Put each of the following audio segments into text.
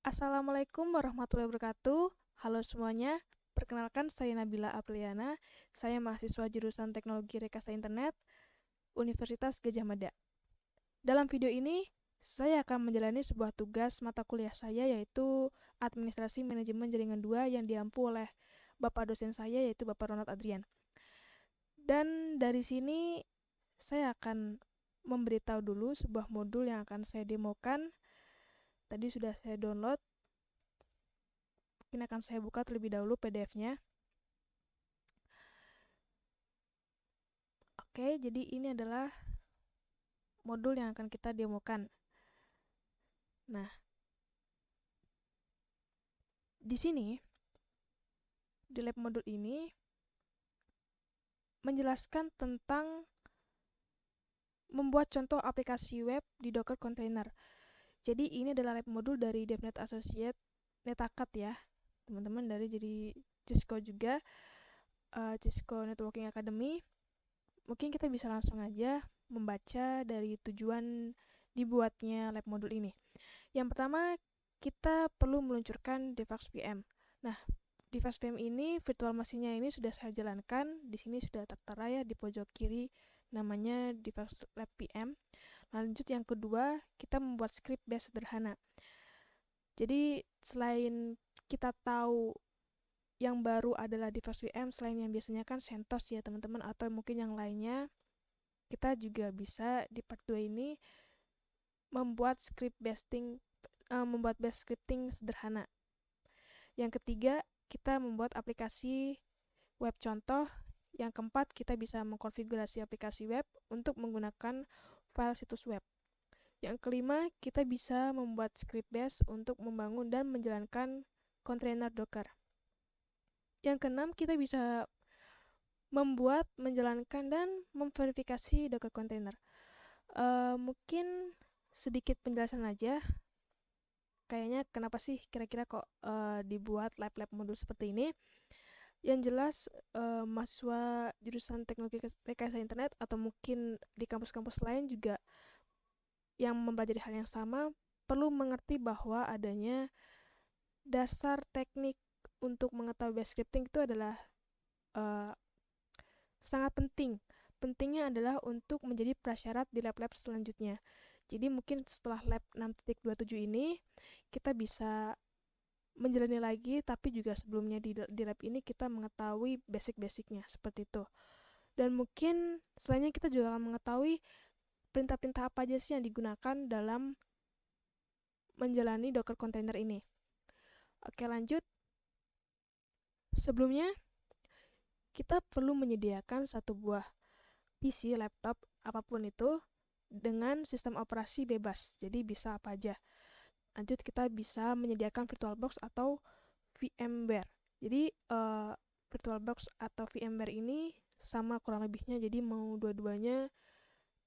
Assalamualaikum warahmatullahi wabarakatuh. Halo semuanya, perkenalkan saya Nabila Apriliana. Saya mahasiswa jurusan Teknologi Rekayasa Internet, Universitas Gadjah Mada. Dalam video ini, saya akan menjalani sebuah tugas mata kuliah saya yaitu Administrasi Manajemen Jaringan 2 yang diampu oleh Bapak dosen saya yaitu Bapak Ronald Adrian. Dan dari sini saya akan memberitahu dulu sebuah modul yang akan saya demokan. Tadi sudah saya download. Mungkin akan saya buka terlebih dahulu PDF-nya. Oke, jadi ini adalah modul yang akan kita demokan. Nah, di sini, di lab modul ini, menjelaskan tentang membuat contoh aplikasi web di Docker Container. Jadi ini adalah lab modul dari DevNet Associate Netakat ya, teman-teman dari jadi Cisco juga, Cisco Networking Academy. Mungkin kita bisa langsung aja membaca dari tujuan dibuatnya lab modul ini. Yang pertama, kita perlu meluncurkan Devax VM. Nah, Devax VM ini, virtual mesinnya ini sudah saya jalankan. Di sini sudah tertera ya di pojok kiri, namanya Devax Lab VM. Lanjut yang kedua, kita membuat script bash sederhana. Jadi selain kita tahu yang baru adalah Devax VM, selain yang biasanya kan CentOS ya teman-teman, atau mungkin yang lainnya, kita juga bisa di part 2 ini membuat bash scripting sederhana. Yang ketiga, kita membuat aplikasi web contoh. Yang keempat, kita bisa mengkonfigurasi aplikasi web untuk menggunakan file situs web. Yang kelima, kita bisa membuat script bash untuk membangun dan menjalankan kontainer Docker. Yang keenam, kita bisa membuat, menjalankan, dan memverifikasi Docker container. Mungkin sedikit penjelasan aja. Kayaknya kenapa sih kira-kira kok dibuat lab-lab modul seperti ini? Yang jelas mahasiswa jurusan Teknologi Rekayasa Internet atau mungkin di kampus-kampus lain juga yang mempelajari hal yang sama perlu mengerti bahwa adanya dasar teknik untuk mengetahui bash scripting itu adalah uh, sangat penting. Pentingnya adalah untuk menjadi prasyarat di lab-lab selanjutnya. Jadi mungkin setelah lab 6.27 ini kita bisa menjalani lagi, tapi juga sebelumnya di lab ini kita mengetahui basic-basicnya seperti itu. Dan mungkin selainnya kita juga akan mengetahui perintah-perintah apa aja sih yang digunakan dalam menjalani Docker container ini. Oke, lanjut. Sebelumnya kita perlu menyediakan satu buah PC, laptop, apapun itu dengan sistem operasi bebas. Jadi bisa apa aja. Lanjut, kita bisa menyediakan VirtualBox atau VMware. Jadi VirtualBox atau VMware ini sama kurang lebihnya, jadi mau dua-duanya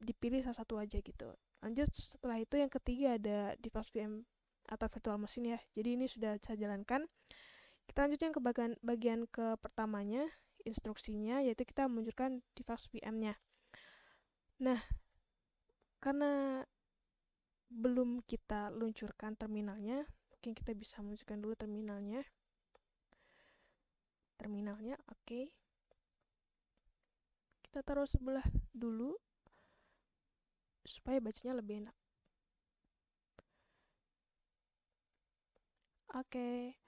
dipilih salah satu aja gitu. Lanjut, setelah itu yang ketiga ada device VM atau virtual machine ya. Jadi ini sudah saya jalankan. Kita lanjutkan ke bagian ke pertamanya, instruksinya, yaitu kita meluncurkan device VM-nya. Nah, karena belum kita luncurkan terminalnya, mungkin kita bisa meluncurkan dulu terminalnya. Oke. Kita taruh sebelah dulu supaya bacanya lebih enak. Oke.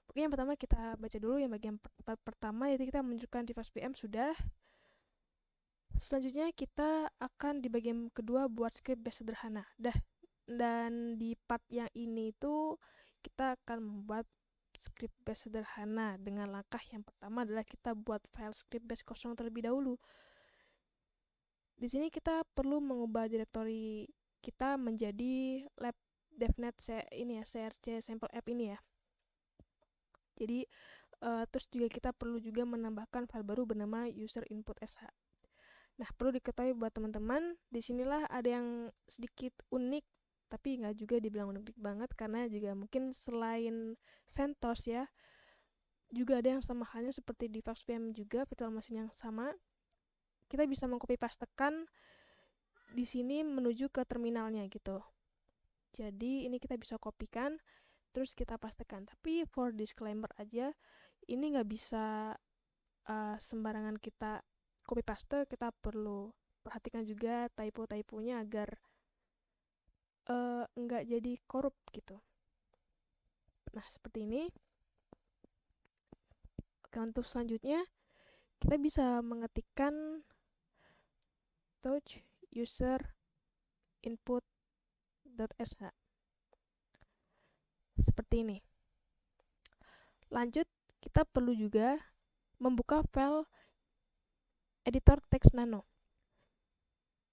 Oke, yang pertama kita baca dulu yang bagian pertama, yaitu kita menunjukkan device VM sudah. Selanjutnya kita akan di bagian kedua buat script bash sederhana. Dan di part yang ini itu kita akan membuat script bash sederhana dengan langkah yang pertama adalah kita buat file script bash kosong terlebih dahulu. Di sini kita perlu mengubah direktori kita menjadi lab devnet ini ya, crc sample app ini ya. Jadi terus juga kita perlu juga menambahkan file baru bernama user input sh. Nah, perlu diketahui buat teman-teman, disinilah ada yang sedikit unik, tapi nggak juga dibilang unik banget, karena juga mungkin selain CentOS ya, juga ada yang sama halnya seperti di VM juga, virtual machine yang sama. Kita bisa mengcopy pastekan di sini menuju ke terminalnya gitu. Jadi ini kita bisa kopikan, terus kita pastekan. Tapi for disclaimer aja, ini nggak bisa sembarangan kita copy paste, kita perlu perhatikan juga typo-typonya agar nggak jadi korup gitu. Nah, seperti ini. Oke, untuk selanjutnya kita bisa mengetikkan touch user input.sh seperti ini. Lanjut, kita perlu juga membuka file editor text nano.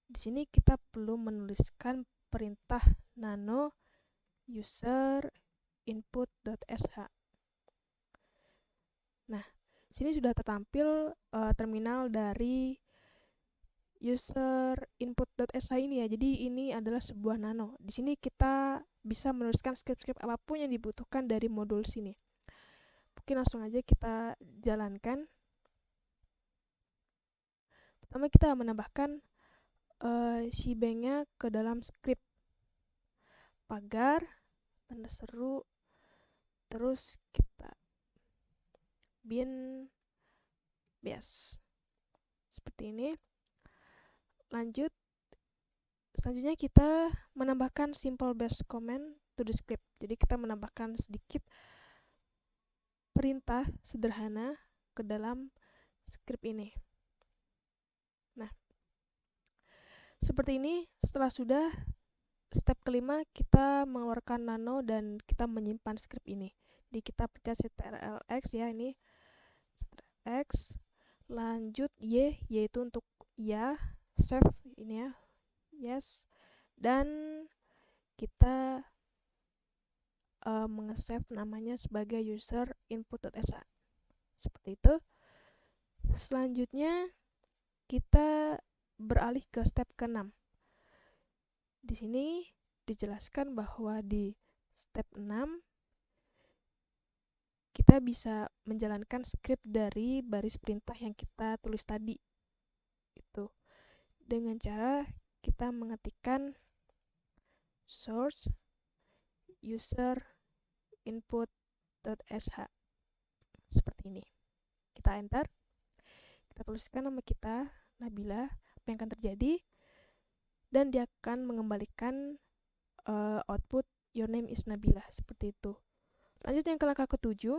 Di sini kita perlu menuliskan perintah nano user input.sh. Nah, sini sudah tertampil terminal dari user input.sh ini ya. Jadi ini adalah sebuah nano. Di sini kita bisa menuliskan script-script apapun yang dibutuhkan dari modul sini. Mungkin langsung aja kita jalankan. Pertama kita menambahkan shebang-nya ke dalam script. Pagar, tanda seru, terus kita bin base. Seperti ini. Lanjut, selanjutnya kita menambahkan simple base command to the script. Jadi kita menambahkan sedikit perintah sederhana ke dalam script ini. Nah, seperti ini. Setelah sudah, step kelima kita mengeluarkan nano dan kita menyimpan script ini. Jadi kita pencet ctrl-x ya, ini ctrl-x, lanjut y, yaitu untuk ya, save ini ya, yes, dan kita mengesave namanya sebagai user input.sh seperti itu. Selanjutnya kita beralih ke step ke-6. Di sini dijelaskan bahwa di step 6 kita bisa menjalankan script dari baris perintah yang kita tulis tadi. Itu dengan cara kita mengetikkan source user input.sh seperti ini. Kita enter, kita tuliskan nama kita, Nabila, apa yang akan terjadi, dan dia akan mengembalikan output your name is Nabila, seperti itu. Lanjut yang ke langkah ke-7.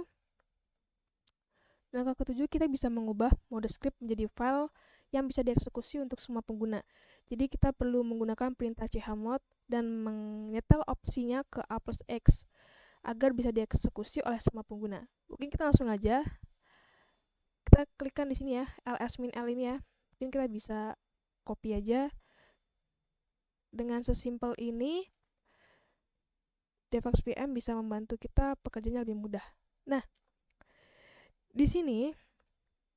Langkah ke-7 kita bisa mengubah mode script menjadi file yang bisa dieksekusi untuk semua pengguna. Jadi kita perlu menggunakan perintah chmod dan menyetel opsinya ke A+X agar bisa dieksekusi oleh semua pengguna. Mungkin kita langsung aja kita klikkan di sini ya, ls-l ini ya. Mungkin kita bisa copy aja. Dengan sesimpel ini, Devoxx VM bisa membantu kita pekerjaannya lebih mudah. Nah, di sini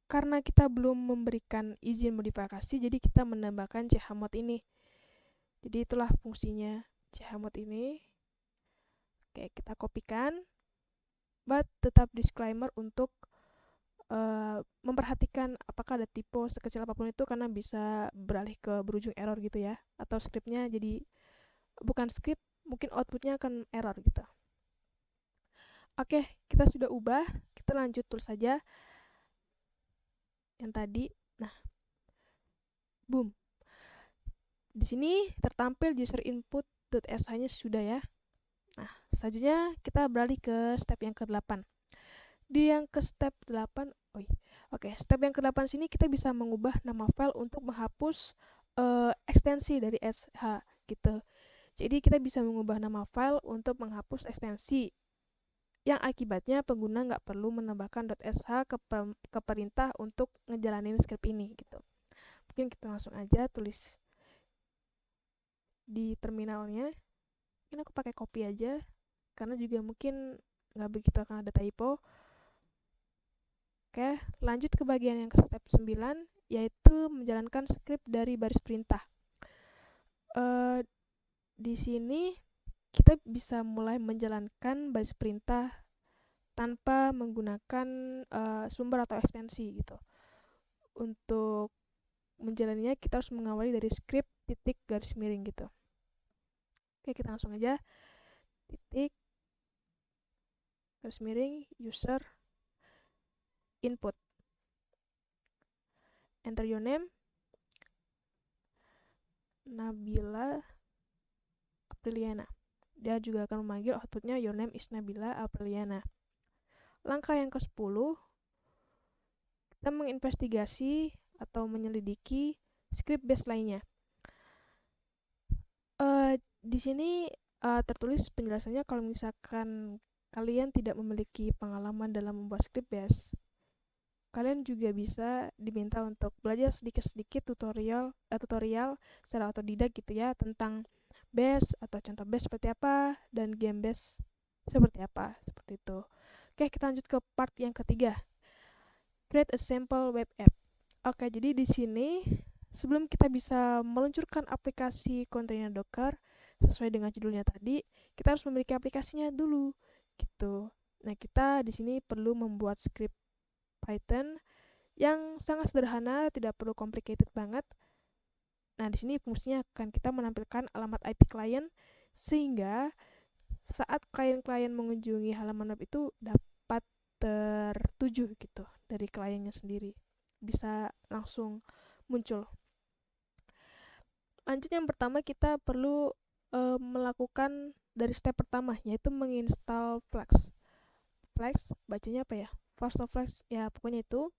karena kita belum memberikan izin modifikasi, jadi kita menambahkan chmod ini. Jadi itulah fungsinya chmod ini. Oke, kita kopikan, but tetap disclaimer untuk memperhatikan apakah ada typo sekecil apapun itu, karena bisa berujung error gitu ya, atau scriptnya jadi bukan script, mungkin outputnya akan error gitu. Oke, kita sudah ubah, kita lanjut tulis saja yang tadi. Nah, boom, di sini tertampil user input.sh-nya sudah ya. Nah, selanjutnya kita beralih ke step yang ke-8. Di yang ke step 8, step yang ke-8 sini kita bisa mengubah nama file untuk menghapus ekstensi dari SH gitu. Jadi kita bisa mengubah nama file untuk menghapus ekstensi, yang akibatnya pengguna nggak perlu menambahkan .sh ke perintah untuk ngejalanin script ini gitu. Mungkin kita langsung aja tulis di terminalnya. Mungkin aku pakai copy aja, karena juga mungkin nggak begitu akan ada typo. Oke, lanjut ke bagian yang ke step 9, yaitu menjalankan script dari baris perintah. Di sini kita bisa mulai menjalankan baris perintah tanpa menggunakan sumber atau ekstensi gitu. Untuk menjalaninya kita harus mengawali dari script titik garis miring gitu. Oke, kita langsung aja titik garis miring user input, enter your name, Nabila Apriliana. Dia juga akan memanggil outputnya your name is Nabila Apriliana. Langkah yang ke-10, kita menginvestigasi atau menyelidiki script base lainnya. Di sini tertulis penjelasannya kalau misalkan kalian tidak memiliki pengalaman dalam membuat script base, kalian juga bisa diminta untuk belajar sedikit-sedikit tutorial secara otodidak gitu ya, tentang base atau contoh base seperti apa dan game base seperti apa, seperti itu. Oke, kita lanjut ke part yang ketiga. Create a sample web app. Oke, jadi di sini sebelum kita bisa meluncurkan aplikasi kontainer Docker sesuai dengan judulnya tadi, kita harus memiliki aplikasinya dulu gitu. Nah, kita di sini perlu membuat script Python yang sangat sederhana, tidak perlu complicated banget. Nah, di sini fungsinya akan kita menampilkan alamat IP client sehingga saat klien-klien mengunjungi halaman web itu dapat tertuju gitu dari kliennya sendiri. Bisa langsung muncul. Lanjut, yang pertama kita perlu melakukan dari step pertama, yaitu menginstal Flask. Flask bacanya apa ya? Fast Flask ya, pokoknya itu.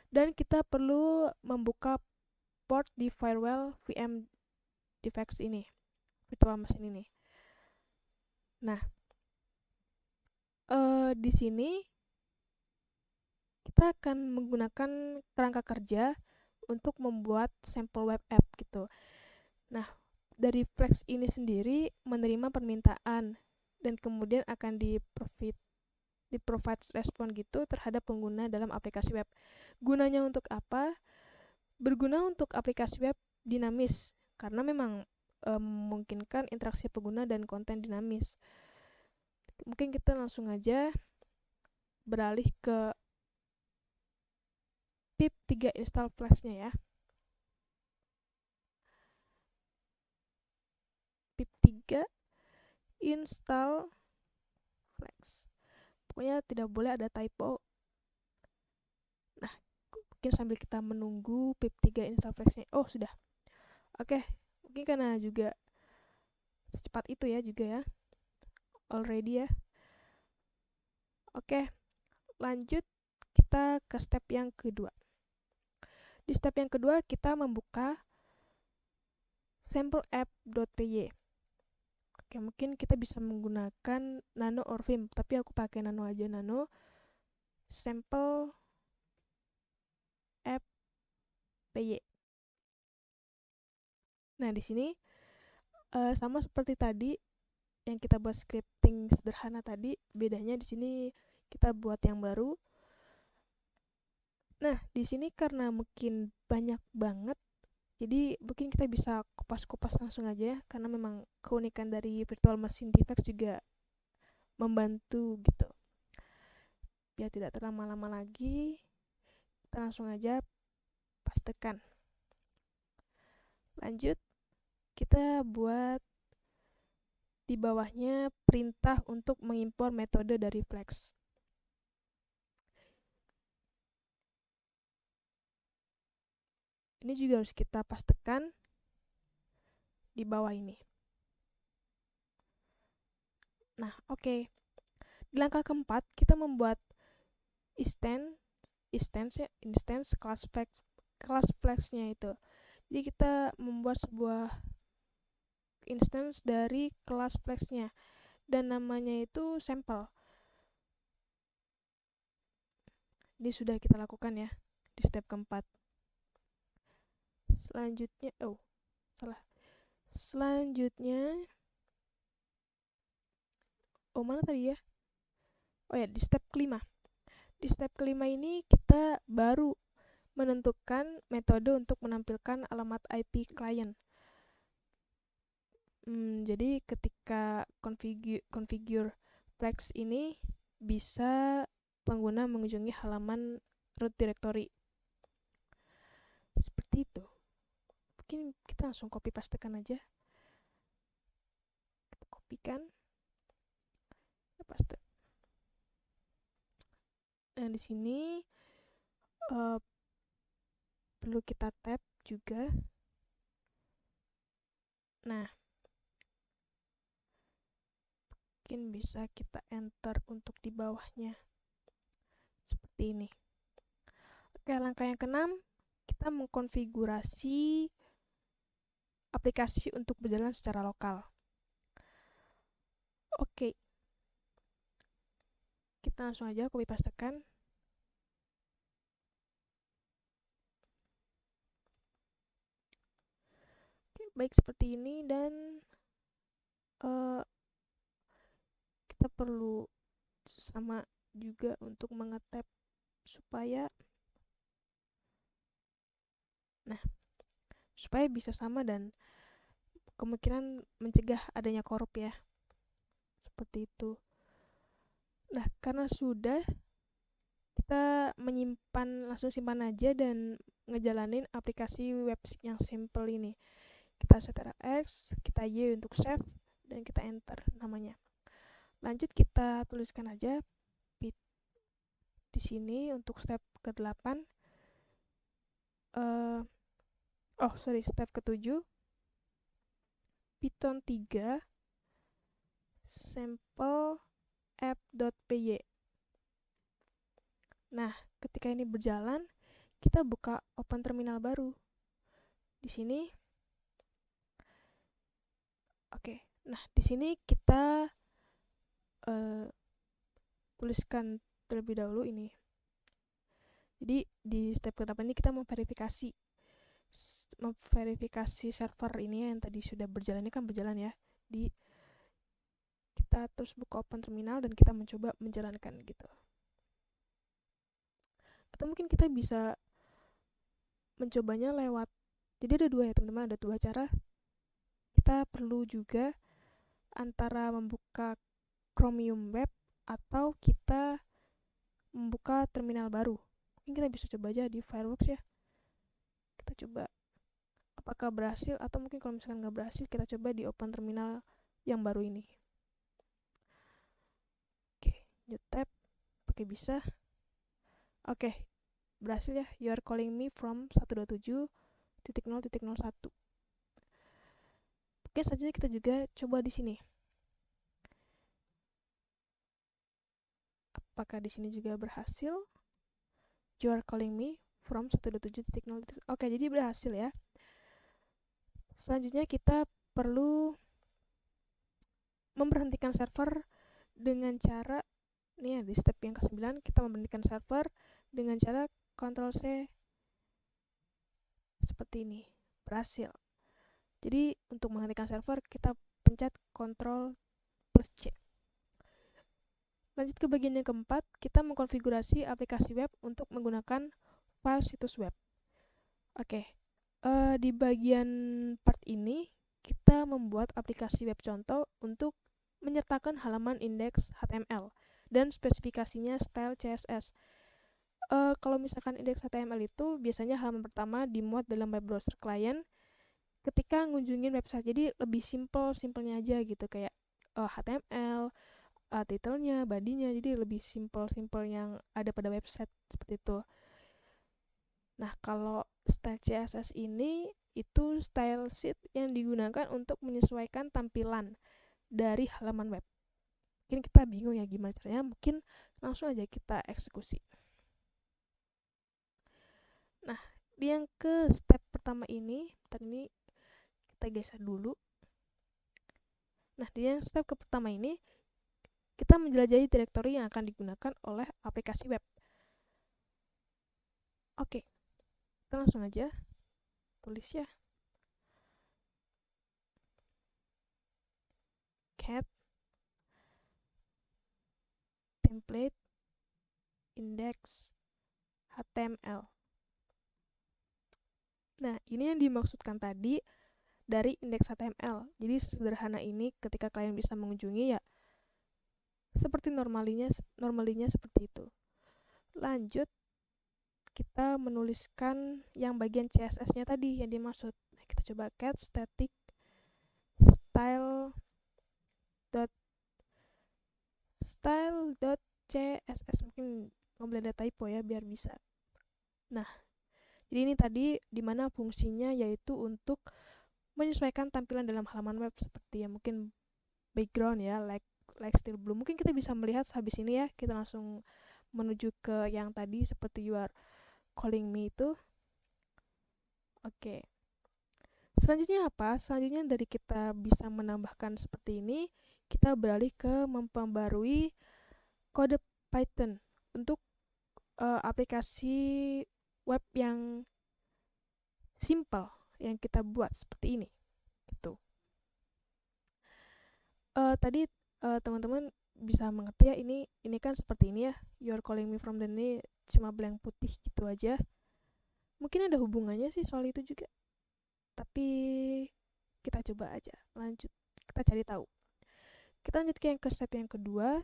Dan kita perlu membuka port di firewall VM device ini, virtual machine ini. Nah, di sini kita akan menggunakan kerangka kerja untuk membuat sampel web app gitu. Nah, dari Flex ini sendiri menerima permintaan dan kemudian akan di-provide respon gitu terhadap pengguna dalam aplikasi web. Gunanya untuk apa? Berguna untuk aplikasi web dinamis, karena memang memungkinkan interaksi pengguna dan konten dinamis. Mungkin kita langsung aja beralih ke pip 3 install Flash-nya ya. Pip 3 install Flash. Pokoknya tidak boleh ada typo. Nah, mungkin sambil kita menunggu pip 3 install Flash-nya. Oh, sudah. Oke, mungkin karena juga secepat itu ya juga ya. Already ya. Oke, lanjut kita ke step yang kedua. Di step yang kedua kita membuka sampleapp.py. Oke, mungkin kita bisa menggunakan Nano or Vim, tapi aku pakai Nano aja, Nano sample app py. Nah, di sini sama seperti tadi yang kita buat scripting sederhana tadi, bedanya di sini kita buat yang baru. Nah, di sini karena mungkin banyak banget, jadi mungkin kita bisa kupas-kupas langsung aja ya, karena memang keunikan dari virtual machine device juga membantu gitu. Biar tidak terlama-lama lagi, kita langsung aja pastekan. Lanjut, kita buat di bawahnya perintah untuk mengimpor metode dari Flex. Ini juga harus kita pastekan di bawah ini. Nah, oke. Di langkah keempat, kita membuat instance class Flex-nya itu. Jadi kita membuat sebuah instance dari kelas Flex-nya dan namanya itu sampel. Ini sudah kita lakukan ya di step keempat. Selanjutnya, mana tadi ya? Oh ya, di step kelima. Di step kelima ini kita baru menentukan metode untuk menampilkan alamat IP client. Jadi ketika configure Flex ini bisa pengguna mengunjungi halaman root directory. Seperti itu. Mungkin kita langsung copy pastekan aja. Kita kopikan. Paste. Nah, di sini perlu kita tab juga. Nah, mungkin bisa kita enter untuk di bawahnya. Seperti ini. Oke, langkah yang keenam, kita mengkonfigurasi aplikasi untuk berjalan secara lokal. Oke, kita langsung aja copy pastekan. Oke, baik seperti ini, dan kita perlu sama juga untuk mengetap supaya bisa sama dan kemungkinan mencegah adanya korup ya. Seperti itu. Nah, karena sudah, kita langsung simpan aja dan ngejalanin aplikasi web yang simple ini. Kita Ctrl X, kita Y untuk save, dan kita enter namanya. Lanjut kita tuliskan aja di sini untuk step ke-8. Step ke-7. Python 3 sample app.py. Nah, ketika ini berjalan, kita buka open terminal baru. Di sini. Oke. Nah, di sini kita tuliskan terlebih dahulu ini. Jadi di step ke-8 ini kita memverifikasi server ini yang tadi sudah berjalan, ini kan berjalan ya. Kita terus buka open terminal dan kita mencoba menjalankan gitu. Atau mungkin kita bisa mencobanya lewat, jadi ada dua ya teman-teman, ada dua cara. Kita perlu juga antara membuka Chromium Web atau kita membuka terminal baru. Mungkin kita bisa coba aja di Firefox ya. Kita coba apakah berhasil, atau mungkin kalau misalkan nggak berhasil, kita coba di open terminal yang baru ini. Oke, new tab, pakai bisa. Oke, berhasil ya. You are calling me from 127.0.01. Oke, selanjutnya kita juga coba di sini. Apakah di sini juga berhasil? You are calling me from 127.0. Oke, jadi berhasil ya. Selanjutnya kita perlu memberhentikan server dengan cara, nih ya, di step yang ke-9 kita memberhentikan server dengan cara Ctrl C seperti ini. Berhasil. Jadi untuk menghentikan server kita pencet Ctrl plus C. Lanjut ke bagian yang keempat, kita mengkonfigurasi aplikasi web untuk menggunakan file situs web. Oke, di bagian part ini kita membuat aplikasi web contoh untuk menyertakan halaman indeks HTML dan spesifikasinya style CSS. Kalau misalkan indeks HTML itu biasanya halaman pertama dimuat dalam web browser client ketika ngunjungin website, jadi lebih simpelnya aja gitu, kayak HTML, title-nya, body-nya, jadi lebih simple yang ada pada website seperti itu. Nah, kalau style CSS ini itu style sheet yang digunakan untuk menyesuaikan tampilan dari halaman web. Mungkin kita bingung ya gimana caranya, mungkin langsung aja kita eksekusi. Nah, di yang ke step pertama ini, ini kita geser dulu. Nah, di yang step ke pertama ini, kita menjelajahi direktori yang akan digunakan oleh aplikasi web. Oke, kita langsung aja tulis ya. Cat template index HTML. Nah, ini yang dimaksudkan tadi dari indeks HTML. Jadi sederhana ini ketika kalian bisa mengunjungi ya seperti normalinya seperti itu. Lanjut, kita menuliskan yang bagian CSS-nya tadi yang dimaksud. Nah, kita coba cat static style.css, mungkin nggak boleh ada typo ya biar bisa. Nah, jadi ini tadi dimana fungsinya yaitu untuk menyesuaikan tampilan dalam halaman web seperti ya mungkin background ya, like still blue. Mungkin kita bisa melihat habis ini ya, kita langsung menuju ke yang tadi seperti you are calling me itu. Oke. Selanjutnya apa? Selanjutnya dari kita bisa menambahkan seperti ini, kita beralih ke memperbarui kode Python untuk aplikasi web yang simple yang kita buat seperti ini. Gitu. Tadi teman-teman bisa mengerti ya, ini kan seperti ini ya, you're calling me from the ini cuma blank putih gitu aja. Mungkin ada hubungannya sih soal itu juga, tapi kita coba aja lanjut, kita cari tahu. Kita lanjut ke step yang kedua,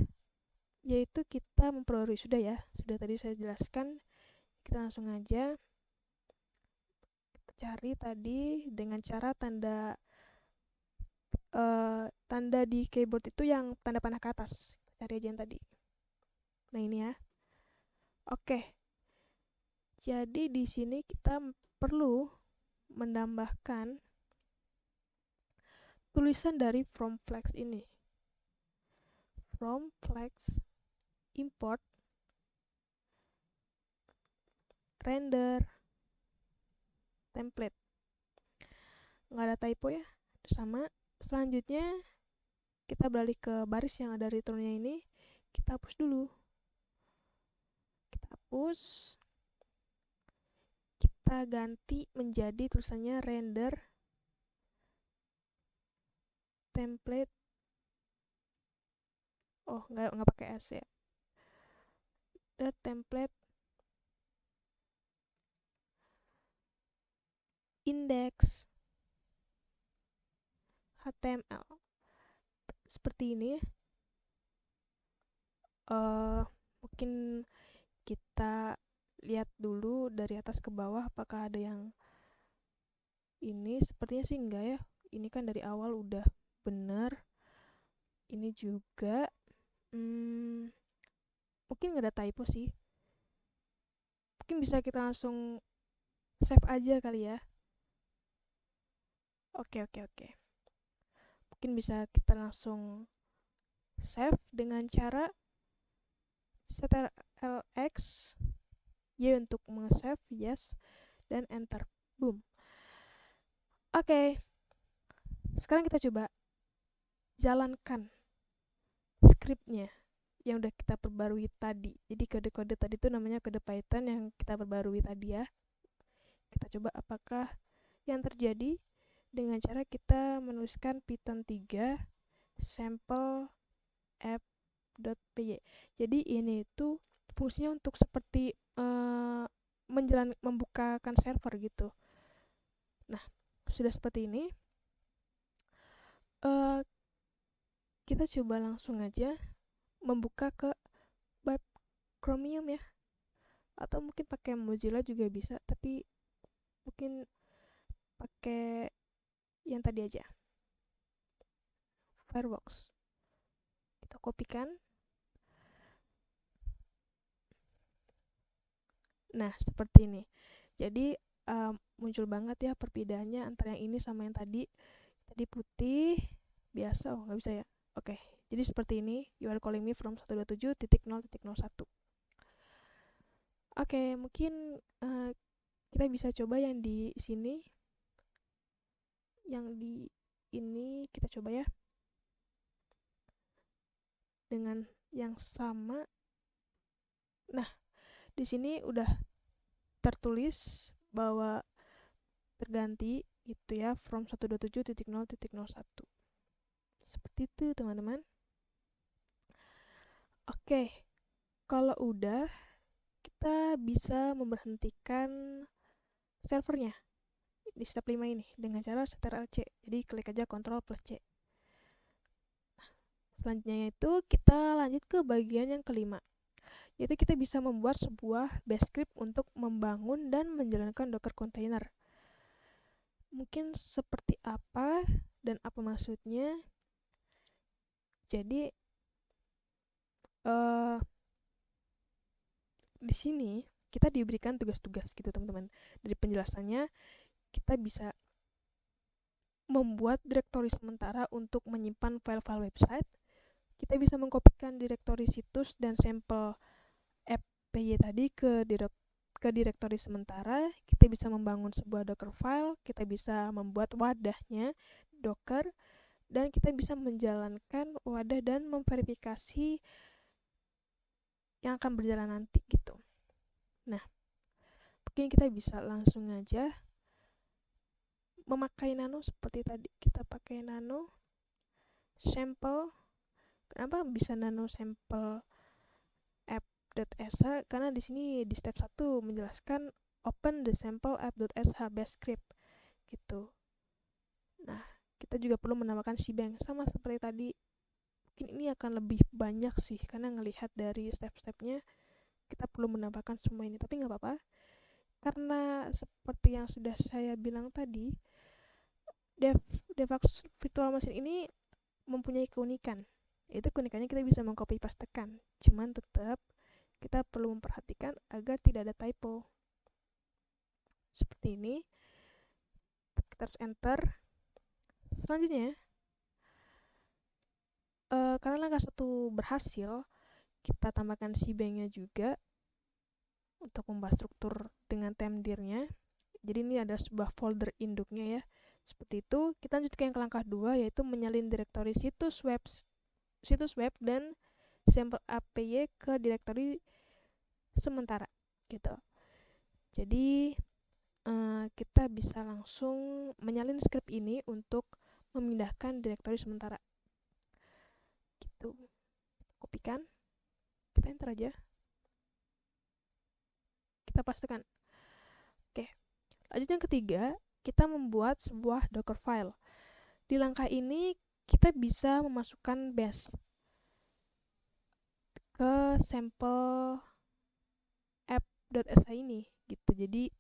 yaitu kita memperbarui. Sudah ya, sudah tadi saya jelaskan. Kita langsung aja kita cari tadi dengan cara tanda di keyboard itu yang tanda panah ke atas. Kita cari aja yang tadi. Nah ini ya. Oke. Jadi di sini kita perlu menambahkan tulisan dari from flex ini. From flex import render template. Nggak ada typo ya. Sama. Selanjutnya kita beralih ke baris yang ada returnnya ini. Kita hapus dulu. Kita hapus. Kita ganti menjadi tulisannya render template. Oh, nggak pakai S ya. Render template index HTML. Seperti ini. Mungkin kita lihat dulu dari atas ke bawah apakah ada yang ini. Sepertinya sih enggak ya, ini kan dari awal udah benar. Ini juga mungkin nggak ada typo sih, mungkin bisa kita langsung save aja kali ya. Oke, mungkin bisa kita langsung save dengan cara ctrl+x Y untuk meng-save, yes, dan enter. Boom. Oke. Sekarang kita coba jalankan scriptnya yang udah kita perbarui tadi. Jadi kode-kode tadi itu namanya kode Python yang kita perbarui tadi ya. Kita coba apakah yang terjadi dengan cara kita menuliskan Python 3 sample app.py. Jadi ini itu fungsinya untuk seperti membukakan server gitu. Nah, sudah seperti ini. Kita coba langsung aja membuka ke web Chromium ya. Atau mungkin pakai Mozilla juga bisa, tapi mungkin pakai yang tadi aja. Firefox. Kita kopikan. Nah, seperti ini. Jadi muncul banget ya perbedaannya antara yang ini sama yang tadi. Tadi putih, biasa. Oh, nggak bisa ya. Oke, jadi seperti ini. You are calling me from 127.0.01. Oke, mungkin kita bisa coba yang di sini. Yang di ini kita coba ya. Dengan yang sama. Nah, di sini udah tertulis bahwa terganti gitu ya, from 127.0.01. Seperti itu teman-teman. Oke, kalau udah, kita bisa memberhentikan servernya di step 5 ini dengan cara ctrl+C. Jadi klik aja Ctrl+C. Nah, selanjutnya itu kita lanjut ke bagian yang kelima, yaitu kita bisa membuat sebuah bash script untuk membangun dan menjalankan Docker container. Mungkin seperti apa dan apa maksudnya? Jadi di sini kita diberikan tugas-tugas gitu teman-teman. Dari penjelasannya kita bisa membuat direktori sementara untuk menyimpan file-file website. Kita bisa mengkopikan direktori situs dan sampel app PY tadi ke direktori sementara. Kita bisa membangun sebuah Docker file, kita bisa membuat wadahnya Docker, dan kita bisa menjalankan wadah dan memverifikasi yang akan berjalan nanti gitu. Nah, mungkin kita bisa langsung aja memakai nano seperti tadi. Kita pakai nano sample. Kenapa bisa nano sample app.sh? Karena di sini di step 1 menjelaskan open the sample app.sh bash script gitu. Nah, kita juga perlu menambahkan shebang sama seperti tadi. Mungkin ini akan lebih banyak sih karena ngelihat dari step-stepnya kita perlu menambahkan semua ini, tapi nggak apa-apa karena seperti yang sudah saya bilang tadi, DevOps virtual machine ini mempunyai keunikan, yaitu keunikannya kita bisa mengcopy pastekan, cuman tetap kita perlu memperhatikan agar tidak ada typo seperti ini. Kita harus enter. Selanjutnya karena langkah 1 berhasil, kita tambahkan shebang-nya juga untuk membahas struktur dengan temdirnya. Jadi ini ada sebuah folder induknya ya. Seperti itu. Kita lanjut ke yang langkah 2, yaitu menyalin direktori situs web dan sampel APY ke direktori sementara gitu. Jadi kita bisa langsung menyalin script ini untuk memindahkan direktori sementara gitu. Kopikan, kita enter aja, kita pastekan. Oke, lanjut yang ketiga, kita membuat sebuah Docker file. Di langkah ini kita bisa memasukkan bash ke sampel app.sh ini gitu. Jadi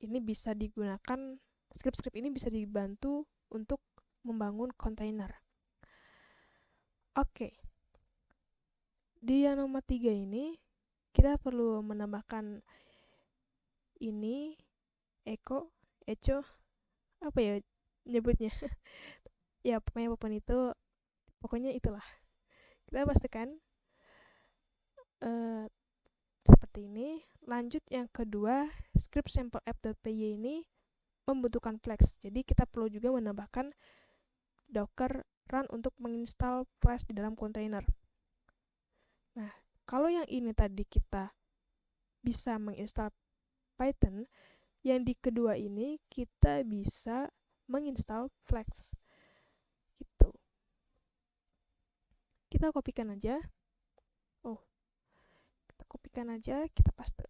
ini bisa digunakan, script-script ini bisa dibantu untuk membangun kontainer. Oke. Di yang nomor 3 ini kita perlu menambahkan ini echo, apa ya nyebutnya? Ya pokoknya apapun itu, pokoknya itulah. Kita pastikan seperti ini. Lanjut yang kedua, script sample app.py ini membutuhkan flash. Jadi kita perlu juga menambahkan docker run untuk menginstal flash di dalam kontainer. Nah, kalau yang ini tadi kita bisa menginstal Python, yang di kedua ini kita bisa menginstal Flash gitu. Kita kopikan aja. Kita kopikan aja, kita paste.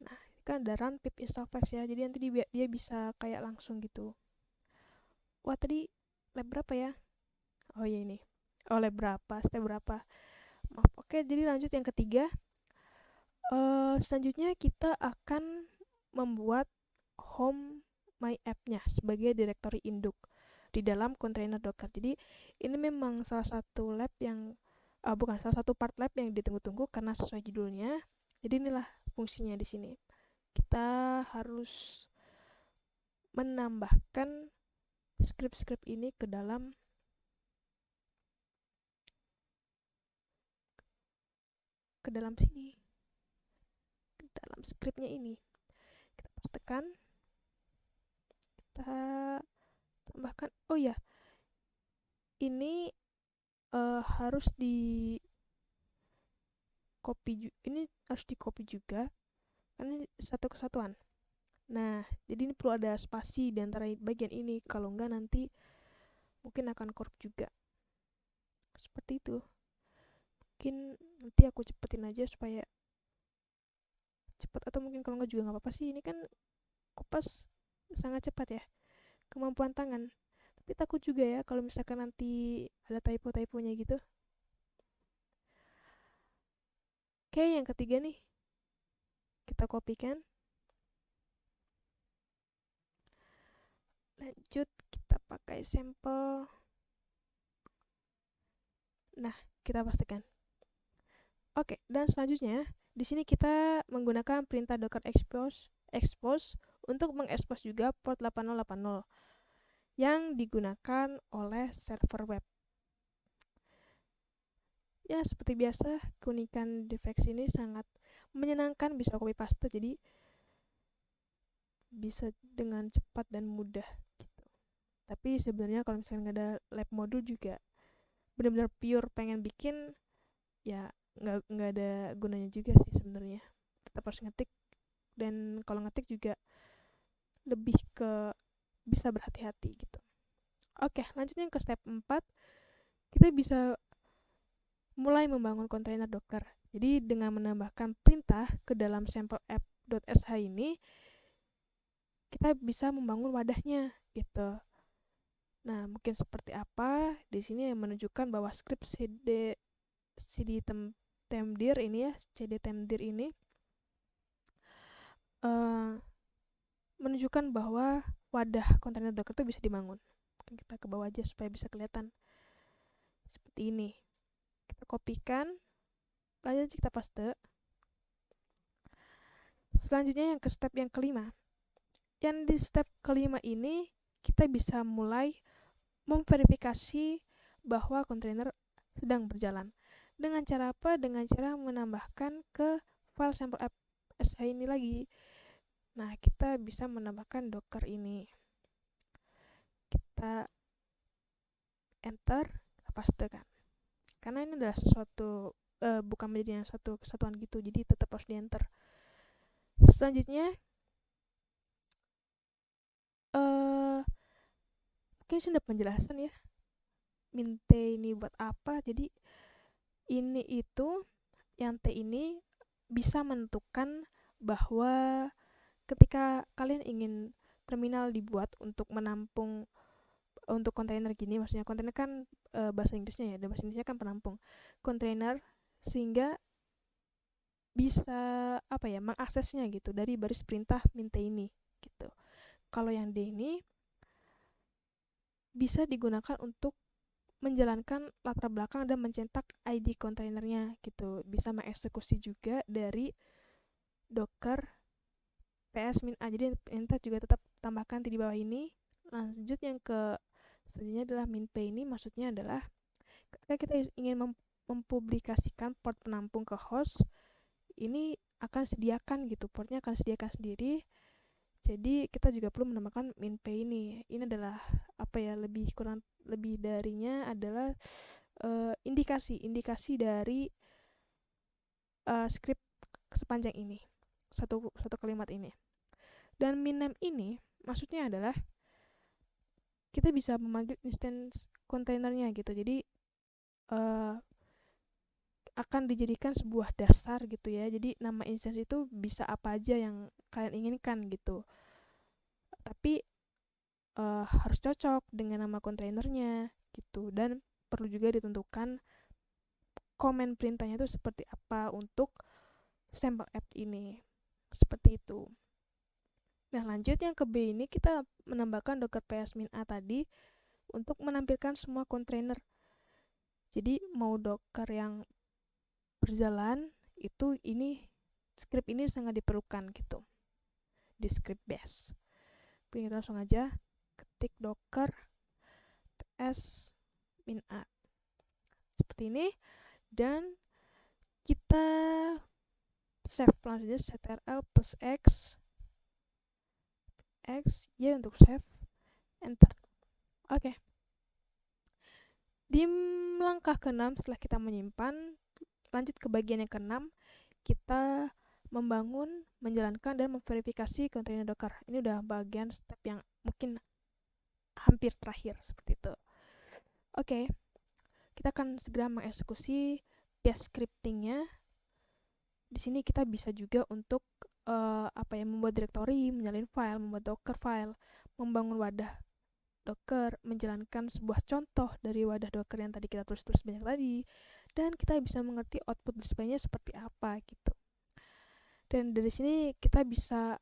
Nah, ini kan ada run pip install Flash ya. Jadi nanti dia bisa kayak langsung gitu. Wah, tadi lab berapa ya? Oh iya ini. Oh, lab berapa? Step berapa? Maaf. Oke, jadi lanjut yang ketiga. Selanjutnya kita akan membuat home my app-nya sebagai direktori induk di dalam kontainer Docker. Jadi ini memang salah satu lab yang salah satu part lab yang ditunggu-tunggu karena sesuai judulnya. Jadi inilah fungsinya di sini. Kita harus menambahkan script-script ini ke dalam sini, ke dalam scriptnya ini. Kita pastekan, kita tambahkan. Oh ya, ini harus di copy juga karena satu kesatuan. Nah, jadi ini perlu ada spasi di antara bagian ini, kalau enggak nanti mungkin akan korup juga. Seperti itu. Mungkin nanti aku cepetin aja supaya cepat, atau mungkin kalau enggak juga nggak apa-apa sih. Ini kan Kopas sangat cepat ya, kemampuan tangan. Tapi takut juga ya kalau misalkan nanti ada typo-typonya gitu. Oke, yang ketiga nih. Kita kopikan. Lanjut, kita pakai sampel. Nah, kita pastikan. Oke, dan selanjutnya di sini kita menggunakan perintah docker expose untuk mengekspos juga port 8080 yang digunakan oleh server web. Ya, seperti biasa, keunikan Devex ini sangat menyenangkan, bisa copy paste, jadi bisa dengan cepat dan mudah gitu. Tapi sebenarnya kalau misalnya nggak ada lab modul juga benar-benar pure pengen bikin, ya nggak ada gunanya juga sih sebenarnya. Tetap harus ngetik, dan kalau ngetik juga lebih ke bisa berhati-hati gitu. Oke, lanjutnya ke step 4. Kita bisa mulai membangun kontainer Docker. Jadi dengan menambahkan perintah ke dalam sample app.sh ini, kita bisa membangun wadahnya gitu. Nah, mungkin seperti apa? Di sini menunjukkan bahwa script temdir ini ya, cd temdir ini uh, menunjukkan bahwa wadah kontainer Docker itu bisa dibangun. Kita ke bawah aja supaya bisa kelihatan. Seperti ini. Kita kopikan, lanjut kita paste. Selanjutnya yang ke step yang kelima. Yang di step kelima ini kita bisa mulai memverifikasi bahwa kontainer sedang berjalan. Dengan cara apa? Dengan cara menambahkan ke file sample app sh ini lagi. Nah, kita bisa menambahkan docker ini. Kita enter, kita pastekan. Karena ini adalah sesuatu bukan menjadi yang satu kesatuan gitu, jadi tetap harus di enter. Selanjutnya mungkin sudah penjelasan ya min t ini buat apa. Jadi ini itu yang t ini bisa menentukan bahwa ketika kalian ingin terminal dibuat untuk menampung untuk kontainer gini, maksudnya kontainer kan bahasa Inggrisnya ya, dan bahasa Inggrisnya kan penampung kontainer, sehingga bisa apa ya, mengaksesnya gitu dari baris perintah min t ini gitu. Kalau yang d ini bisa digunakan untuk menjalankan latar belakang dan mencetak ID kontainernya gitu. Bisa mengeksekusi juga dari docker ps-a. Jadi perintah juga tetap tambahkan di bawah ini. Lanjut yang ke selanjutnya adalah min p ini, maksudnya adalah ketika kita ingin mempublikasikan port penampung ke host, ini akan sediakan gitu, portnya akan sediakan sendiri. Jadi kita juga perlu menambahkan min p ini. Ini adalah apa ya, lebih darinya adalah indikasi dari script sepanjang ini, satu kalimat ini. Dan minname ini maksudnya adalah kita bisa memanggil instance kontainernya gitu. Jadi uh, akan dijadikan sebuah dasar gitu ya. Jadi nama instance itu bisa apa aja yang kalian inginkan gitu. Tapi harus cocok dengan nama kontainernya gitu, dan perlu juga ditentukan komen perintahnya itu seperti apa untuk sampel app ini. Seperti itu. Nah, lanjut yang ke B ini kita menambahkan docker ps-a tadi untuk menampilkan semua kontainer. Jadi mau docker yang berjalan itu ini script ini sangat diperlukan gitu di script bash. Kita langsung aja ketik docker ps-a seperti ini, dan kita save langsung aja ctrl plus x y untuk save, enter. Oke. Di langkah ke-6 setelah kita menyimpan, lanjut ke bagian yang ke-6, kita membangun, menjalankan, dan memverifikasi kontainer docker. Ini udah bagian step yang mungkin hampir terakhir seperti itu. Oke. Kita akan segera mengeksekusi bash scriptingnya. Di sini kita bisa juga untuk membuat directory, menyalin file, membuat docker file, membangun wadah docker, menjalankan sebuah contoh dari wadah docker yang tadi kita tulis banyak tadi, dan kita bisa mengerti output display-nya seperti apa gitu. Dan dari sini kita bisa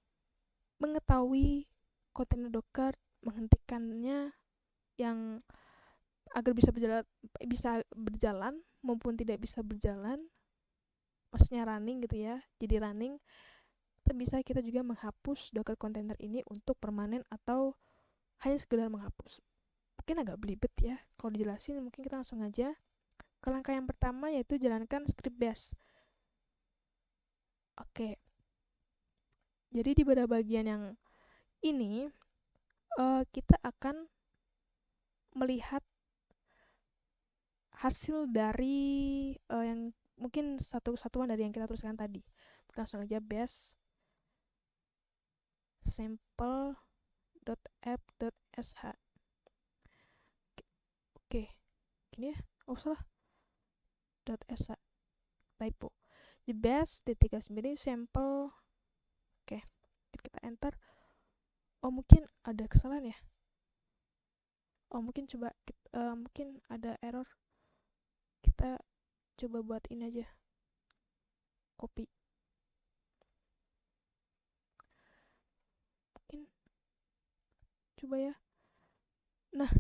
mengetahui kontainer docker, menghentikannya yang agar bisa berjalan maupun tidak bisa berjalan, maksudnya running gitu ya, jadi running, kita juga menghapus Docker container ini untuk permanen atau hanya sekedar menghapus. Mungkin agak belibet ya kalau dijelasin, mungkin kita langsung aja ke langkah yang pertama, yaitu jalankan script bash. Oke, jadi di pada bagian yang ini kita akan melihat hasil dari yang mungkin satu kesatuan dari yang kita tuliskan tadi. Kita langsung aja bash sample.app.sh. Oke, gini ya. Oh salah, .sh, typo. Di bash titik garis miring sample. Oke, kita enter. Oh mungkin ada kesalahan ya. Oh mungkin coba mungkin ada error. Kita coba buat ini aja, copy. Mungkin coba ya. Nah,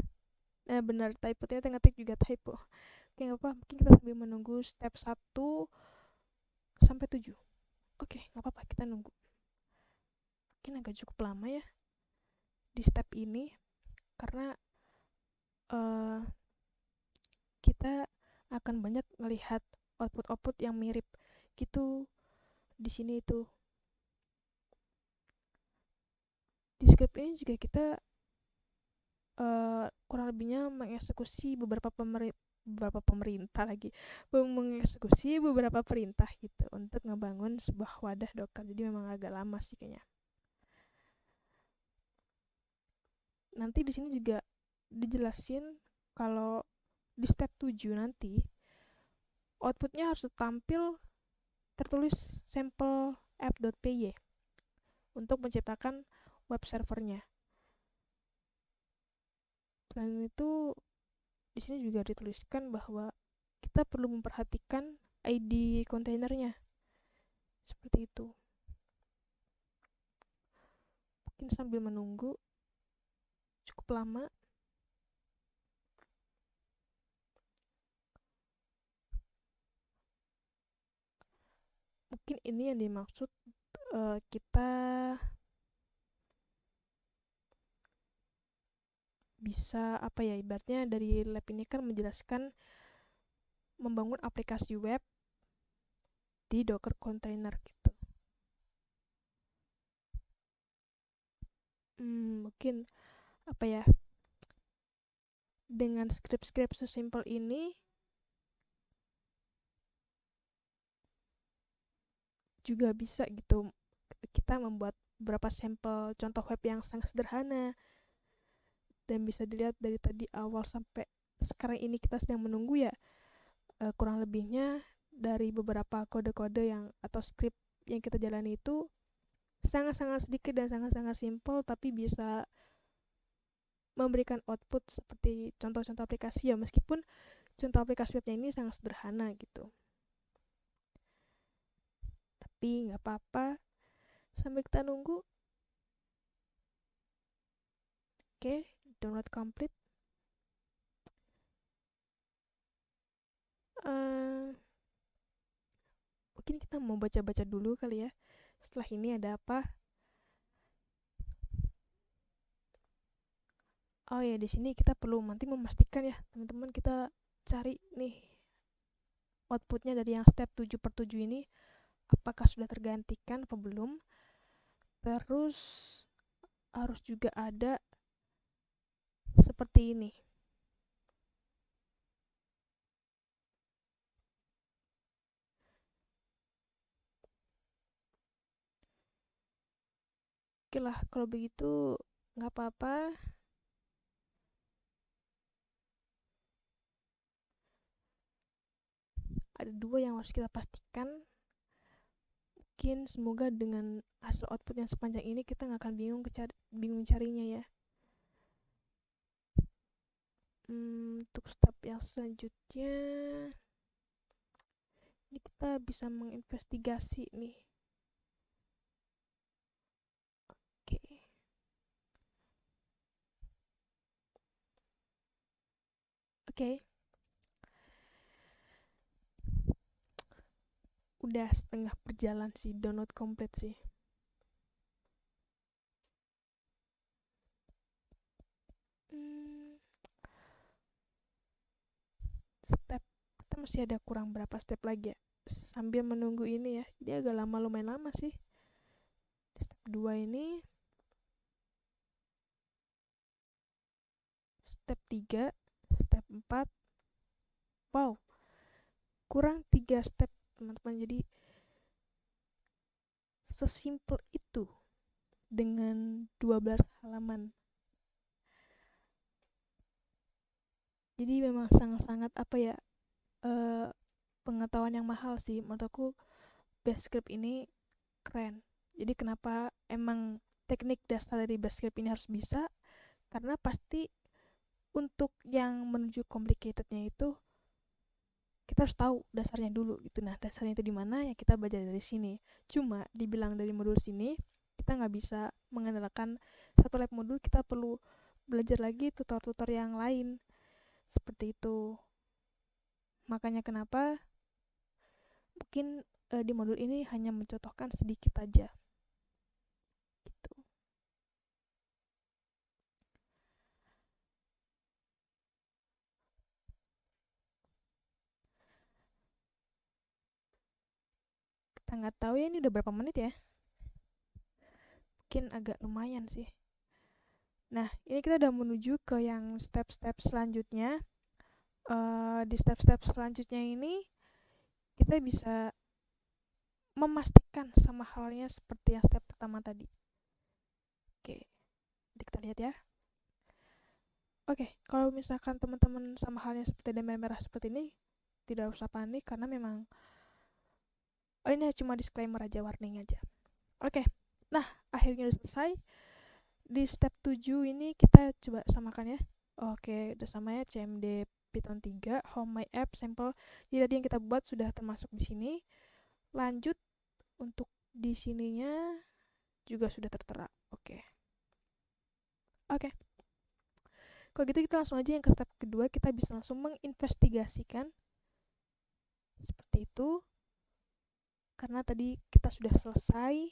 benar, typo, ternyata ngetik juga typo. Oke, nggak apa, mungkin kita sambil menunggu step 1 sampai 7. Oke, nggak apa-apa, kita nunggu. Mungkin agak cukup lama ya di step ini, karena uh, kita akan banyak melihat output-output yang mirip gitu di sini itu. Di script ini juga kita kurang lebihnya mengeksekusi beberapa pemerintah lagi, mengeksekusi beberapa perintah gitu untuk ngebangun sebuah wadah Docker. Jadi memang agak lama sih kayaknya. Nanti di sini juga dijelasin kalau di step 7 nanti outputnya harus tampil tertulis sampel app.py untuk menciptakan web servernya. Selain itu, di sini juga dituliskan bahwa kita perlu memperhatikan ID kontainernya. Seperti itu. Mungkin sambil menunggu cukup lama. Mungkin ini yang dimaksud kita bisa apa ya, ibaratnya dari lab ini kan menjelaskan membangun aplikasi web di Docker container gitu. Mungkin apa ya, dengan script-script sesimpel ini juga bisa gitu kita membuat beberapa sampel contoh web yang sangat sederhana, dan bisa dilihat dari tadi awal sampai sekarang ini kita sedang menunggu ya, kurang lebihnya dari beberapa kode-kode yang atau script yang kita jalani itu sangat-sangat sedikit dan sangat-sangat simple, tapi bisa memberikan output seperti contoh-contoh aplikasi ya, meskipun contoh aplikasi webnya ini sangat sederhana gitu. Tapi nggak apa-apa, sambil kita nunggu. Oke, download complete. Mungkin kita mau baca-baca dulu kali ya. Setelah ini ada apa? Oh ya, di sini kita perlu nanti memastikan ya, teman-teman, kita cari nih outputnya dari yang step 7/7 ini, apakah sudah tergantikan apa belum. Terus harus juga ada seperti ini. Oke lah, kalau begitu nggak apa-apa. Ada dua yang harus kita pastikan. Mungkin semoga dengan hasil output yang sepanjang ini kita nggak akan bingung carinya ya. Untuk step yang selanjutnya, ini kita bisa menginvestigasi nih. Oke. Oke. udah setengah berjalan sih, download complete sih. Step kita masih ada kurang berapa step lagi ya, sambil menunggu ini ya, jadi agak lama, lumayan lama sih. Step 2 ini, step 3, step 4. Wow, kurang 3 step teman-teman. Jadi sesimpel itu dengan 12 halaman. Jadi memang sangat-sangat pengetahuan yang mahal sih menurut aku. Basecamp ini keren. Jadi kenapa emang teknik dasar dari Basecamp ini harus bisa, karena pasti untuk yang menuju complicatednya itu kita harus tahu dasarnya dulu gitu. Nah, dasarnya itu di mana ya, kita belajar dari sini. Cuma dibilang dari modul sini kita nggak bisa mengandalkan satu lab modul, kita perlu belajar lagi tutor-tutor yang lain seperti itu. Makanya kenapa mungkin di modul ini hanya mencontohkan sedikit aja gitu. Kita nggak tahu ya ini udah berapa menit ya, mungkin agak lumayan sih. Nah, ini kita udah menuju ke yang step-step selanjutnya. Di step-step selanjutnya ini kita bisa memastikan sama halnya seperti yang step pertama tadi. Oke, jadi kita lihat ya. Oke, kalau misalkan teman-teman sama halnya seperti ada merah-merah seperti ini, tidak usah panik karena memang ini cuma disclaimer aja, warning aja. Oke, nah akhirnya udah selesai. Di step 7 ini kita coba samakan ya. Oke, udah sama ya, CMD Python 3, home my app, sampel. Jadi tadi yang kita buat sudah termasuk di sini. Lanjut, untuk di sininya juga sudah tertera. Oke. Kalau gitu kita langsung aja yang ke step kedua, kita bisa langsung menginvestigasikan. Seperti itu. Karena tadi kita sudah selesai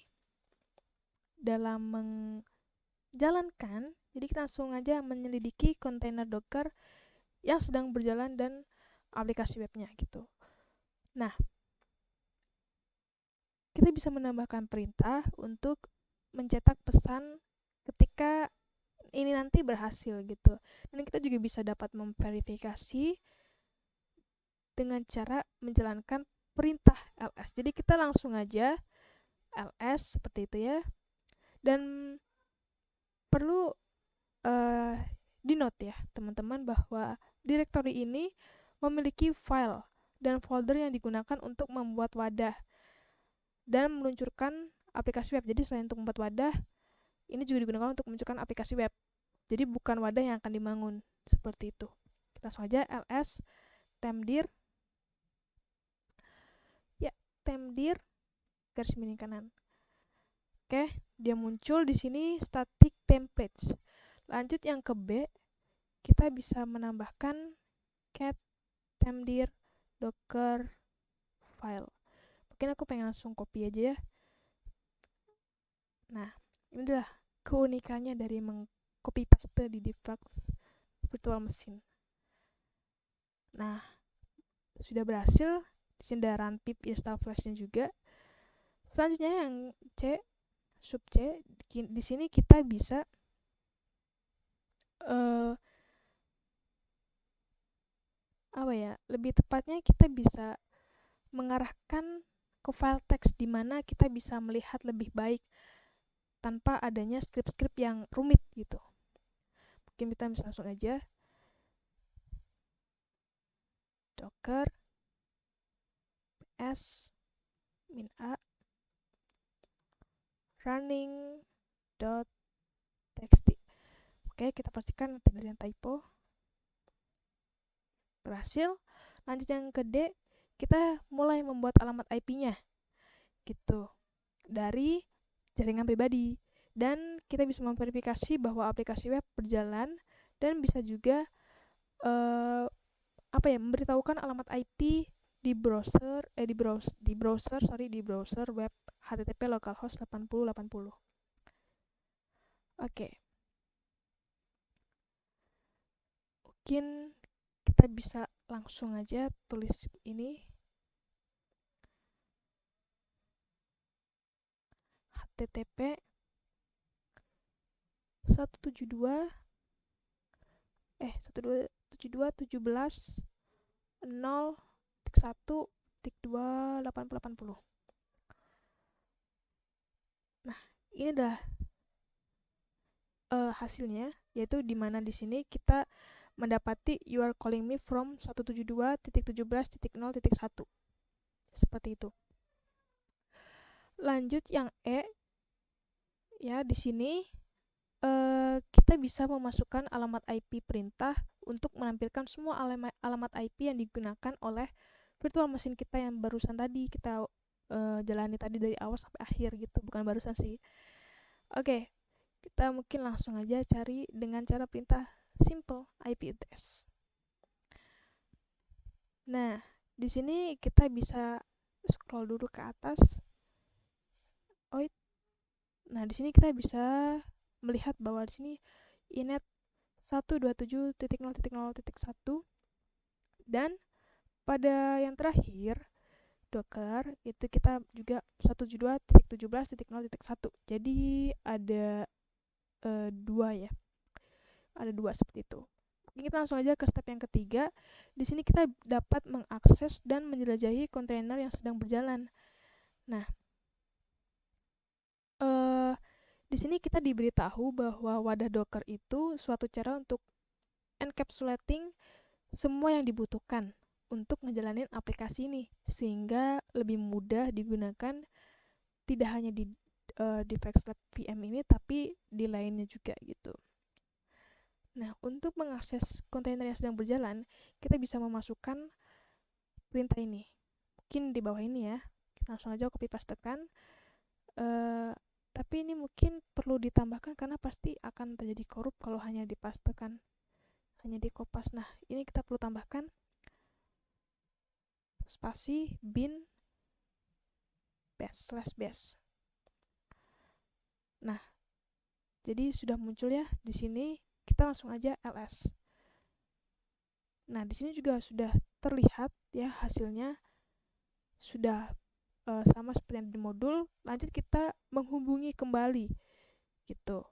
dalam menjalankan, jadi kita langsung aja menyelidiki kontainer Docker yang sedang berjalan dan aplikasi webnya gitu. Nah, kita bisa menambahkan perintah untuk mencetak pesan ketika ini nanti berhasil gitu. Dan kita juga bisa dapat memverifikasi dengan cara menjalankan perintah ls. Jadi kita langsung aja ls seperti itu ya. Dan perlu di note ya teman-teman bahwa directory ini memiliki file dan folder yang digunakan untuk membuat wadah dan meluncurkan aplikasi web. Jadi selain untuk membuat wadah, ini juga digunakan untuk meluncurkan aplikasi web. Jadi bukan wadah yang akan dibangun seperti itu. Kita langsung aja ls temdir ya, temdir garis miring kanan. Oke, dia muncul di sini static templates. Lanjut yang ke B, kita bisa menambahkan cat temdir docker file. Mungkin aku pengen langsung copy aja ya. Nah, ini adalah keunikannya dari mengcopy paste di Devux virtual machine. Nah, sudah berhasil. Di sini ada run pip install flashnya juga. Selanjutnya yang C, sub C, di sini kita bisa lebih tepatnya kita bisa mengarahkan ke file teks di mana kita bisa melihat lebih baik tanpa adanya script-script yang rumit gitu. Mungkin kita bisa langsung aja docker ps -a running.txt. Oke, kita pastikan tidak ada yang typo. Berhasil. Lanjut yang ke D, kita mulai membuat alamat IP-nya gitu dari jaringan pribadi, dan kita bisa memverifikasi bahwa aplikasi web berjalan dan bisa juga memberitahukan alamat IP di browser web http localhost 8080. Oke. Mungkin kita bisa langsung aja tulis ini http 172 17 0.1.2.8080. Nah, ini adalah hasilnya, yaitu di mana di sini kita mendapati you are calling me from 172.17.0.1. Seperti itu. Lanjut yang E, ya di sini kita bisa memasukkan alamat IP perintah untuk menampilkan semua alamat IP yang digunakan oleh virtual machine kita yang barusan tadi kita jalani tadi dari awal sampai akhir gitu, bukan barusan sih. Oke, kita mungkin langsung aja cari dengan cara perintah simple IP address. Nah, di sini kita bisa scroll dulu ke atas. Nah, di sini kita bisa melihat bahwa di sini inet 127.0.0.1 dan pada yang terakhir Docker itu kita juga 172.17.0.1. Jadi ada dua ya. Ada dua seperti itu. Kita langsung aja ke step yang ketiga. Di sini kita dapat mengakses dan menjelajahi kontainer yang sedang berjalan. Nah, di sini kita diberitahu bahwa wadah Docker itu suatu cara untuk encapsulating semua yang dibutuhkan untuk ngejalanin aplikasi ini sehingga lebih mudah digunakan tidak hanya di VxLab VM ini tapi di lainnya juga gitu. Nah, untuk mengakses kontainer yang sedang berjalan, kita bisa memasukkan perintah ini. Mungkin di bawah ini ya. Kita langsung aja copy pastekan. Tapi ini mungkin perlu ditambahkan karena pasti akan terjadi korup kalau hanya dipastekan, hanya di kopas. Nah, ini kita perlu tambahkan spasi bin /bash. Nah, jadi sudah muncul ya di sini. Kita langsung aja ls. Nah, di sini juga sudah terlihat ya hasilnya sudah sama seperti yang di modul. Lanjut kita menghubungi kembali gitu.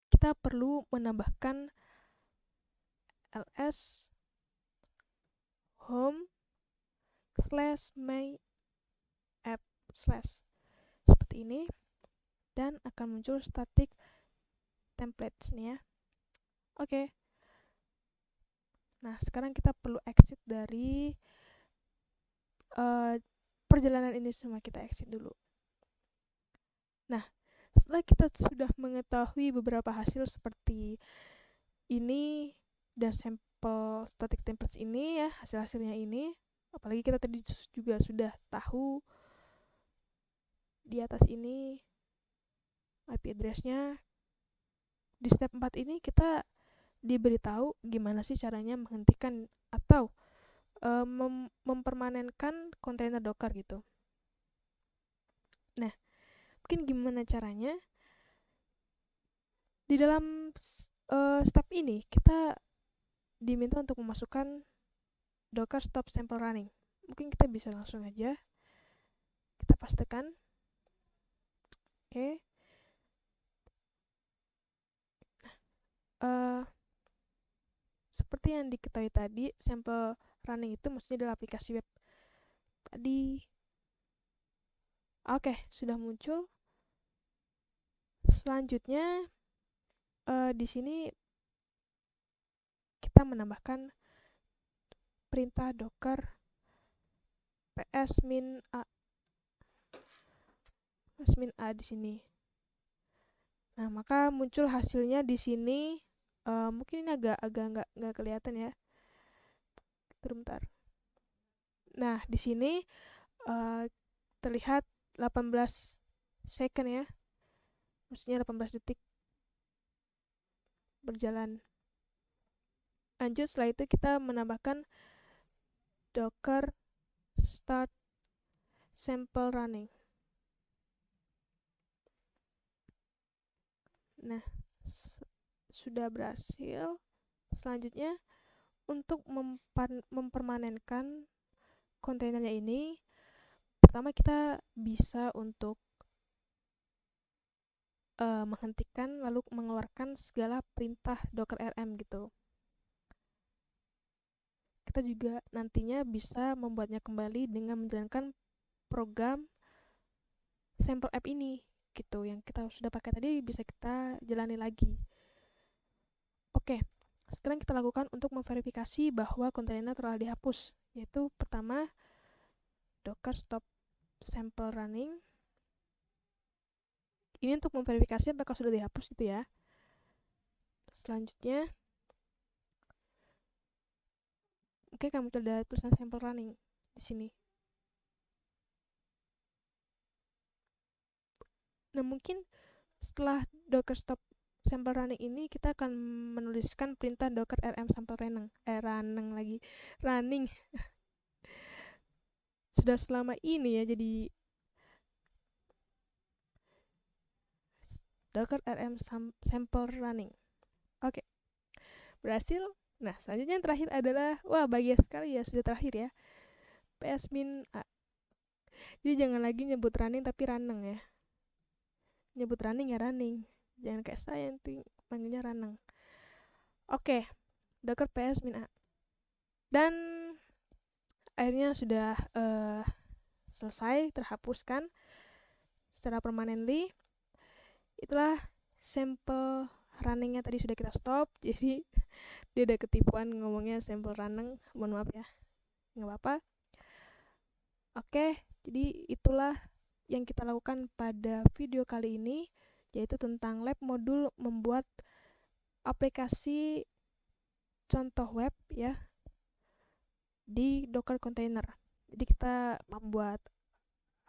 Kita perlu menambahkan ls home /my app/ seperti ini dan akan muncul static templates nih ya. Oke. Nah, sekarang kita perlu exit dari perjalanan ini semua, kita exit dulu. Nah, setelah kita sudah mengetahui beberapa hasil seperti ini dan sampel static templates ini ya, hasil-hasilnya ini, apalagi kita tadi juga sudah tahu di atas ini IP address-nya. Di step 4 ini kita diberitahu gimana sih caranya menghentikan atau mempermanenkan kontainer Docker gitu. Nah, mungkin gimana caranya? Di dalam step ini kita diminta untuk memasukkan Docker stop sample running. Mungkin kita bisa langsung aja kita pastekan. Oke. Seperti yang diketahui tadi, sample running itu maksudnya adalah aplikasi web tadi. Oke, sudah muncul. Selanjutnya di sini kita menambahkan perintah docker ps-a di sini. Nah, maka muncul hasilnya di sini. Mungkin ini agak nggak kelihatan ya. Bentar. Nah, di sini terlihat 18 second ya. Maksudnya 18 detik berjalan. Lanjut, setelah itu kita menambahkan docker start sample running. Nah, sudah berhasil. Selanjutnya, untuk mempermanenkan kontainernya ini, pertama kita bisa untuk menghentikan lalu mengeluarkan segala perintah docker rm gitu. Kita juga nantinya bisa membuatnya kembali dengan menjalankan program sample app ini gitu, yang kita sudah pakai tadi bisa kita jalani lagi. Oke, sekarang kita lakukan untuk memverifikasi bahwa kontainer telah dihapus, yaitu pertama docker stop sample running. Ini untuk memverifikasi apakah sudah dihapus gitu ya. Selanjutnya, oke, kamu ada tulisan sample running di sini. Nah, mungkin setelah docker stop sample running ini kita akan menuliskan perintah docker rm sample running sudah selama ini ya, jadi docker rm sample running. Oke, berhasil. Nah, selanjutnya yang terakhir adalah, wah bahagia sekali ya, sudah terakhir ya, ps-a. Jadi jangan lagi nyebut running tapi raneng ya, nyebut running ya running, jangan kayak saya yang manggilnya raneng. Oke, docker ps-a. Dan akhirnya sudah selesai terhapuskan secara permanently. Itulah sample runningnya tadi sudah kita stop. Jadi dia ada ketipuan ngomongnya sample running, mohon maaf ya, nggak apa-apa. Oke, jadi itulah yang kita lakukan pada video kali ini, yaitu tentang lab modul membuat aplikasi contoh web ya di Docker container. Jadi kita membuat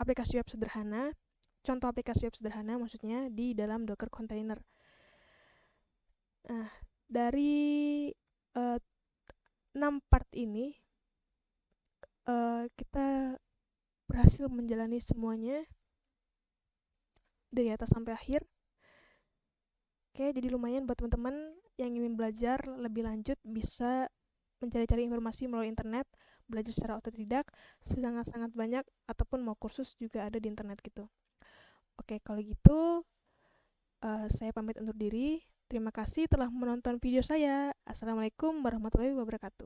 aplikasi web sederhana, contoh aplikasi web sederhana maksudnya di dalam Docker container. Nah, dari 6 part ini kita berhasil menjalani semuanya dari atas sampai akhir. Oke, jadi lumayan buat teman-teman yang ingin belajar lebih lanjut bisa mencari-cari informasi melalui internet, belajar secara otodidak, sangat-sangat banyak, ataupun mau kursus juga ada di internet gitu. Oke, kalau gitu saya pamit undur diri. Terima kasih telah menonton video saya. Assalamualaikum warahmatullahi wabarakatuh.